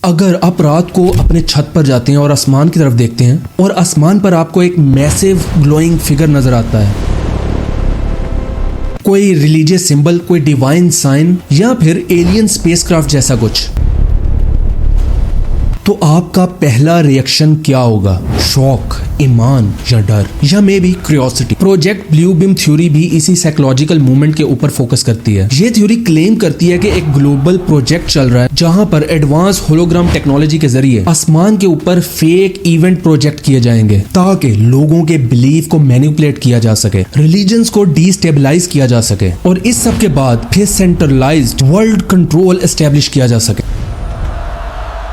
अगर आप रात को अपने छत पर जाते हैं और आसमान की तरफ देखते हैं और आसमान पर आपको एक मैसिव ग्लोइंग फिगर नजर आता है, कोई रिलीजियस सिंबल, कोई डिवाइन साइन या फिर एलियन स्पेसक्राफ्ट जैसा कुछ, तो आपका पहला रिएक्शन क्या होगा? शॉक, ईमान या डर, या may be curiosity. Project Blue beam theory भी इसी साइकोलॉजिकल मूवमेंट के ऊपर फोकस करती है। ये थ्योरी क्लेम करती है कि एक ग्लोबल प्रोजेक्ट चल रहा है जहां पर एडवांस होलोग्राम टेक्नोलॉजी के जरिए आसमान के ऊपर फेक इवेंट प्रोजेक्ट किए जाएंगे ताकि लोगों के बिलीफ को मैनिपुलेट किया जा सके, रिलीजन्स को डिस्टेबलाइज किया जा सके और इस सब के बाद फिर सेंट्रलाइज्ड वर्ल्ड कंट्रोल एस्टेब्लिश किया जा सके।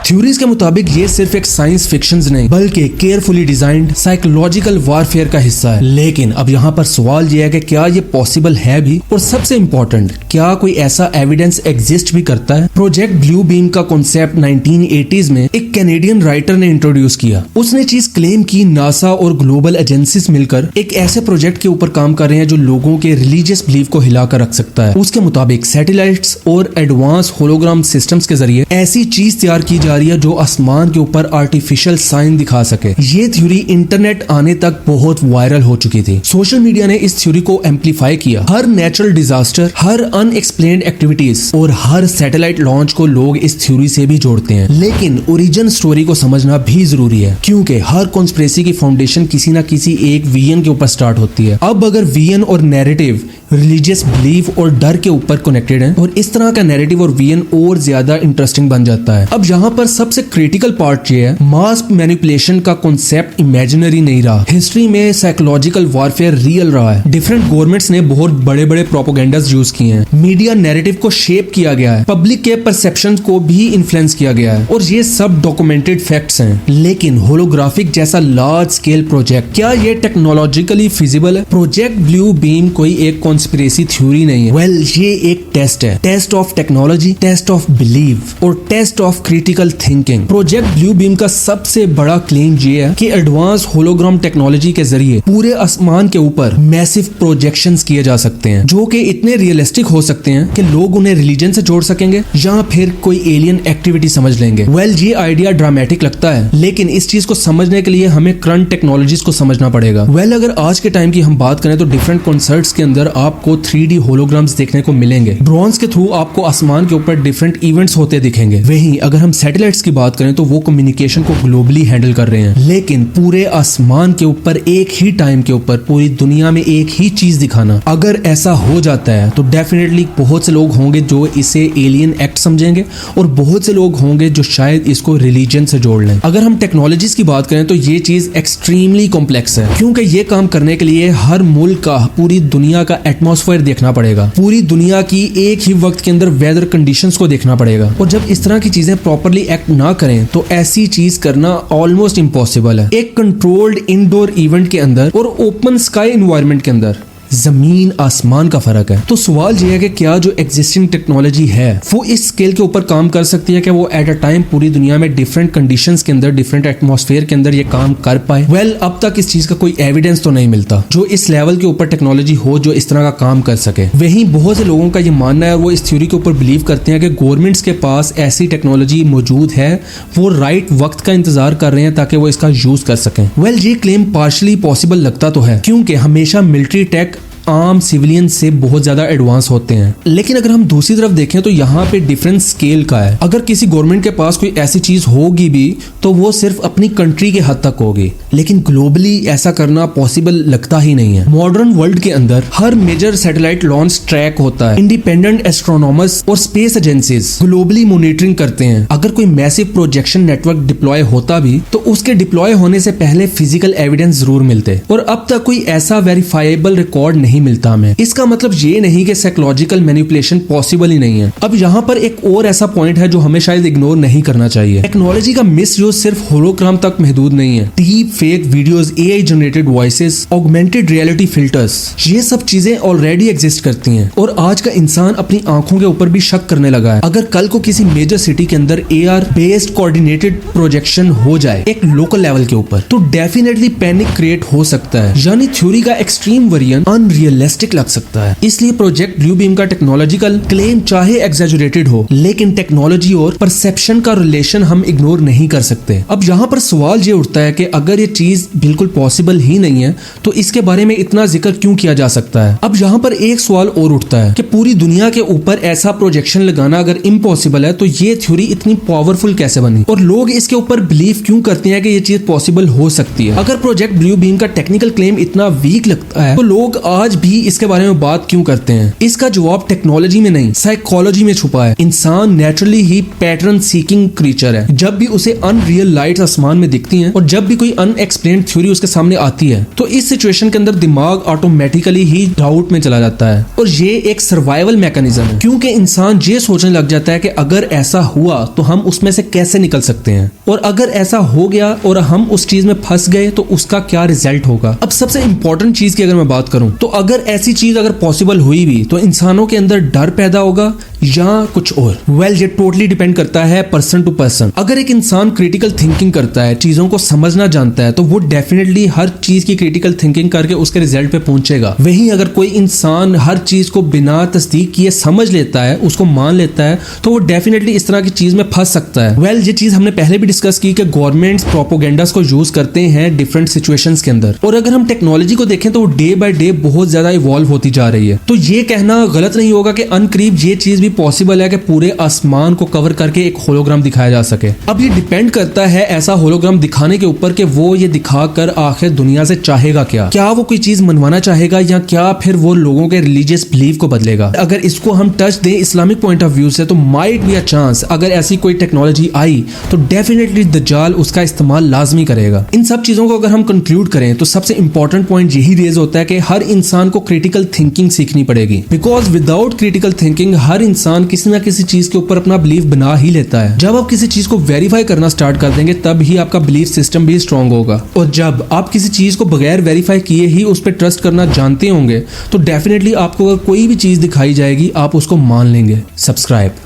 थ्योरीज के मुताबिक ये सिर्फ एक साइंस फिक्शन नहीं बल्कि केयरफुली डिजाइंड साइकोलॉजिकल वारफेयर का हिस्सा है। लेकिन अब यहाँ पर सवाल ये है कि क्या ये पॉसिबल है भी, और सबसे इम्पोर्टेंट, क्या कोई ऐसा एविडेंस एग्जिस्ट भी करता है? प्रोजेक्ट ब्लू बीम का कॉन्सेप्ट 1980s में एक कैनेडियन राइटर ने इंट्रोड्यूस किया। उसने चीज क्लेम की नासा और ग्लोबल एजेंसीज मिलकर एक ऐसे प्रोजेक्ट के ऊपर काम कर रहे हैं जो लोगों के रिलीजियस बिलीफ को हिलाकर रख सकता है। उसके मुताबिक सैटेलाइट्स और एडवांस होलोग्राम सिस्टम्स के जरिए ऐसी चीज तैयार की जा रही है जो आसमान के ऊपर आर्टिफिशियल साइन दिखा सके। ये थ्योरी इंटरनेट आने तक बहुत वायरल हो चुकी थी। सोशल मीडिया ने इस थ्योरी को एम्पलीफाई किया। हर नेचुरल डिजास्टर, हर अनएक्सप्लेन्ड एक्टिविटीज और हर सैटेलाइट लॉन्च को लोग इस थ्योरी से भी जोड़ते हैं। लेकिन ओरिजिन स्टोरी को समझना भी जरूरी है, क्योंकि हर कॉन्स्पिरेसी की फाउंडेशन किसी ना किसी एक विजन के ऊपर स्टार्ट होती है। अब अगर विजन और नैरेटिव रिलीजियस बिलीफ और डर के ऊपर कनेक्टेड है और इस तरह का नैरेटिव और विजन और ज्यादा इंटरेस्टिंग बन जाता है। अब यहाँ पर सबसे क्रिटिकल पार्ट ये है, मास मैनिपुलेशन का कॉन्सेप्ट इमेजिनरी नहीं रहा। हिस्ट्री में साइकोलॉजिकल वारफेयर रियल रहा है। डिफरेंट गवर्नमेंट्स ने बहुत बड़े बड़े प्रोपोगेंडास यूज किए हैं। मीडिया नैरेटिव को शेप किया गया है, पब्लिक के परसेप्शन को भी इन्फ्लुएंस किया गया है, और ये सब डॉक्यूमेंटेड फैक्ट्स हैं। लेकिन होलोग्राफिक जैसा लार्ज स्केल प्रोजेक्ट, क्या ये टेक्नोलॉजिकली फिजिबल है? प्रोजेक्ट ब्लू बीम कोई एक कॉन्स्पिरेसी थ्योरी नहीं है। वेल, ये एक टेस्ट है, test of technology, test of belief और test of critical thinking. Project Blue Beam का सबसे बड़ा क्लेम ये है कि एडवांस होलोग्राम टेक्नोलॉजी के जरिए पूरे आसमान के ऊपर मैसिव प्रोजेक्शंस किए जा सकते हैं जो कि इतने रियलिस्टिक हो सकते हैं कि लोग उन्हें रिलीजन से जोड़ सकेंगे या फिर कोई एलियन एक्टिविटी समझ लेंगे। वेल, ये आइडिया ड्रामेटिक लगता है, लेकिन इस चीज को समझने के लिए हमें करंट टेक्नोलॉजीज को समझना पड़ेगा। वेल, अगर आज के टाइम की हम बात करें तो डिफरेंट कॉन्सर्ट्स के अंदर आपको 3D होलोग्राम्स देखने को मिलेंगे। ब्रॉन्ज के थ्रू आपको आसमान के ऊपर डिफरेंट इवेंट्स होते दिखेंगे। वहीं अगर हम सैटेलाइट्स की बात करें तो वो कम्युनिकेशन को ग्लोबली हैंडल कर रहे हैं। लेकिन पूरे आसमान के ऊपर एक ही टाइम के ऊपर पूरी दुनिया में एक ही चीज दिखाना, अगर ऐसा हो जाता है तो डेफिनेटली बहुत से लोग होंगे जो इसे एलियन एक्ट समझेंगे और बहुत से लोग होंगे जो शायद इसको रिलीजन से जोड़ लें। अगर हम टेक्नोलॉजीज की बात करें तो ये चीज एक्सट्रीमली कॉम्प्लेक्स है, क्योंकि ये काम करने के लिए हर मुल्क का, पूरी दुनिया का एटमॉस्फेयर देखना पड़ेगा, पूरी दुनिया की एक ही वक्त के अंदर वेदर कंडीशंस को देखना पड़ेगा, और जब इस तरह की चीजें प्रॉपर्ली एक्ट ना करें तो ऐसी चीज करना ऑलमोस्ट इम्पॉसिबल है। एक कंट्रोल्ड इंडोर इवेंट के अंदर और ओपन स्काई एनवायरनमेंट के अंदर जमीन आसमान का फर्क है। तो सवाल यह है कि क्या जो एग्जिस्टिंग टेक्नोलॉजी है वो इस स्केल के ऊपर काम कर सकती है कि वो एट अ टाइम पूरी दुनिया में डिफरेंट कंडीशंस के अंदर, डिफरेंट एटमॉस्फेयर के अंदर ये काम कर पाए? वेल, अब तक इस चीज का कोई एविडेंस तो नहीं मिलता जो इस लेवल के ऊपर टेक्नोलॉजी हो जो इस तरह का काम कर सके। वहीं बहुत से लोगों का ये मानना है, वो इस थ्योरी के ऊपर बिलीव करते हैं कि गवर्नमेंट्स के पास ऐसी टेक्नोलॉजी मौजूद है, वो राइट वक्त का इंतजार कर रहे हैं ताकि वो इसका यूज कर सकें। वेल, ये क्लेम पार्शली पॉसिबल लगता तो है, क्योंकि हमेशा मिलिट्री टेक आम सिविलियन से बहुत ज्यादा एडवांस होते हैं। लेकिन अगर हम दूसरी तरफ देखें तो यहाँ पे डिफरेंट स्केल का है। अगर किसी गवर्नमेंट के पास कोई ऐसी चीज होगी भी तो वो सिर्फ अपनी कंट्री के हद तक होगी, लेकिन ग्लोबली ऐसा करना पॉसिबल लगता ही नहीं है। मॉडर्न वर्ल्ड के अंदर हर मेजर सैटेलाइट लॉन्च ट्रैक होता है। इंडिपेंडेंट एस्ट्रोनॉमर्स और स्पेस एजेंसीज ग्लोबली मॉनिटरिंग करते हैं। अगर कोई मैसिव प्रोजेक्शन नेटवर्क डिप्लॉय होता भी तो उसके डिप्लॉय होने से पहले फिजिकल एविडेंस जरूर मिलते, और अब तक कोई ऐसा वेरीफाइबल रिकॉर्ड नहीं मिलता हमें। इसका मतलब ये नहीं कि साइकोलॉजिकल मैनिपुलेशन पॉसिबल ही नहीं है। अब यहाँ पर एक और ऐसा पॉइंट है जो हमें शायद इग्नोर नहीं करना चाहिए। टेक्नोलॉजी का मिसयूज सिर्फ होलोग्राम तक महदूद नहीं है। Deep fake videos, AI generated voices, augmented reality filters, ये सब चीजें ऑलरेडी एग्जिस्ट करती हैं, और आज का इंसान अपनी आंखों के ऊपर भी शक करने लगा है। अगर कल को किसी मेजर सिटी के अंदर एआर बेस्ड कोऑर्डिनेटेड प्रोजेक्शन हो जाए एक लोकल लेवल के ऊपर, तो डेफिनेटली पैनिक क्रिएट हो सकता है। यानी थ्योरी का एक्सट्रीम वेरिएंट, अनरियल रियलिस्टिक लग सकता है। इसलिए प्रोजेक्ट ब्लू बीम का टेक्नोलॉजिकल क्लेम चाहे एग्जैजुरेटेड हो, लेकिन टेक्नोलॉजी और परसेप्शन का रिलेशन हम इग्नोर नहीं कर सकते। अब यहाँ पर सवाल ये उठता है कि अगर ये चीज बिल्कुल पॉसिबल ही नहीं है तो इसके बारे में इतना जिक्र क्यों किया जा सकता है। अब यहाँ पर एक सवाल और उठता है कि पूरी दुनिया के ऊपर ऐसा प्रोजेक्शन लगाना अगर इम्पॉसिबल है तो ये थ्योरी इतनी पावरफुल कैसे बनी, और लोग इसके ऊपर बिलीव क्यों करते हैं कि ये चीज पॉसिबल हो सकती है। अगर प्रोजेक्ट ब्लू बीम का टेक्निकल क्लेम इतना वीक लगता है तो लोग आज भी इसके बारे में बात क्यों करते हैं। इसका जवाब टेक्नोलॉजी में नहीं, साइकोलॉजी में छुपा है। इंसान नेचुरली ही पैटर्न सीकिंग क्रीचर है। जब भी उसे अनरियल लाइट्स आसमान में दिखती हैं और जब भी कोई अनएक्सप्लेन्ड थ्योरी उसके सामने आती है तो इस सिचुएशन के अंदर दिमाग ऑटोमेटिकली ही डाउट में चला जाता है, और ये एक सर्वाइवल मैकेनिज्म है, क्योंकि इंसान ये सोचने लग जाता है कि अगर ऐसा हुआ तो हम उसमें से कैसे निकल सकते हैं, और अगर ऐसा हो गया और हम उस चीज में फंस गए तो उसका क्या रिजल्ट होगा। अब सबसे इंपॉर्टेंट चीज की अगर मैं बात करूं तो अगर ऐसी चीज अगर पॉसिबल हुई भी तो इंसानों के अंदर डर पैदा होगा या कुछ और। वेल, ये टोटली डिपेंड करता है पर्सन टू पर्सन। अगर एक इंसान क्रिटिकल थिंकिंग करता है, चीजों को समझना जानता है, तो वो डेफिनेटली हर चीज की क्रिटिकल थिंकिंग करके उसके रिजल्ट पे पहुंचेगा। वहीं अगर कोई इंसान हर चीज को बिना तस्दीक किए समझ लेता है, उसको मान लेता है, तो वो डेफिनेटली इस तरह की चीज में फंस सकता है। वेल, ये चीज हमने पहले भी डिस्कस की कि गवर्नमेंट्स प्रोपोगेंडास को यूज करते हैं डिफरेंट सिचुएशंस के अंदर, और अगर हम टेक्नोलॉजी को देखें तो वो डे बाय डे बहुत ज्यादा इवॉल्व होती जा रही है। तो ये कहना गलत नहीं होगा कि अनकरीब ये चीज भी पॉसिबल है कि पूरे आसमान को कवर करके एक होलोग्राम दिखाया जा सके। अब ये डिपेंड करता है ऐसा होलोग्राम दिखाने के ऊपर कि वो ये दिखाकर आखिर दुनिया से चाहेगा क्या वो कोई चीज मनवाना चाहेगा या क्या फिर वो लोगों के रिलीजियस बिलीफ को बदलेगा। अगर इसको हम टच दें इस्लामिक पॉइंट ऑफ व्यू से तो माइट बी अ चांस अगर ऐसी कोई टेक्नोलॉजी आई तो डेफिनेटली दज्जाल उसका इस्तेमाल लाजमी करेगा। इन सब चीजों को अगर हम कंक्लूड करें तो सबसे इंपॉर्टेंट पॉइंट यही रेज होता है कि हर इंसान को क्रिटिकल थिंकिंग सीखनी पड़ेगी, बिकॉज विदाउट क्रिटिकल थिंकिंग हर इंसान किसी ना किसी चीज के ऊपर अपना बिलीफ बना ही लेता है। जब आप किसी चीज को वेरीफाई करना स्टार्ट कर देंगे तब ही आपका बिलीफ सिस्टम भी स्ट्रांग होगा, और जब आप किसी चीज को बगैर वेरीफाई किए ही उस पर ट्रस्ट करना जानते होंगे तो डेफिनेटली आपको अगर कोई भी चीज दिखाई जाएगी आप उसको मान लेंगे। सब्सक्राइब।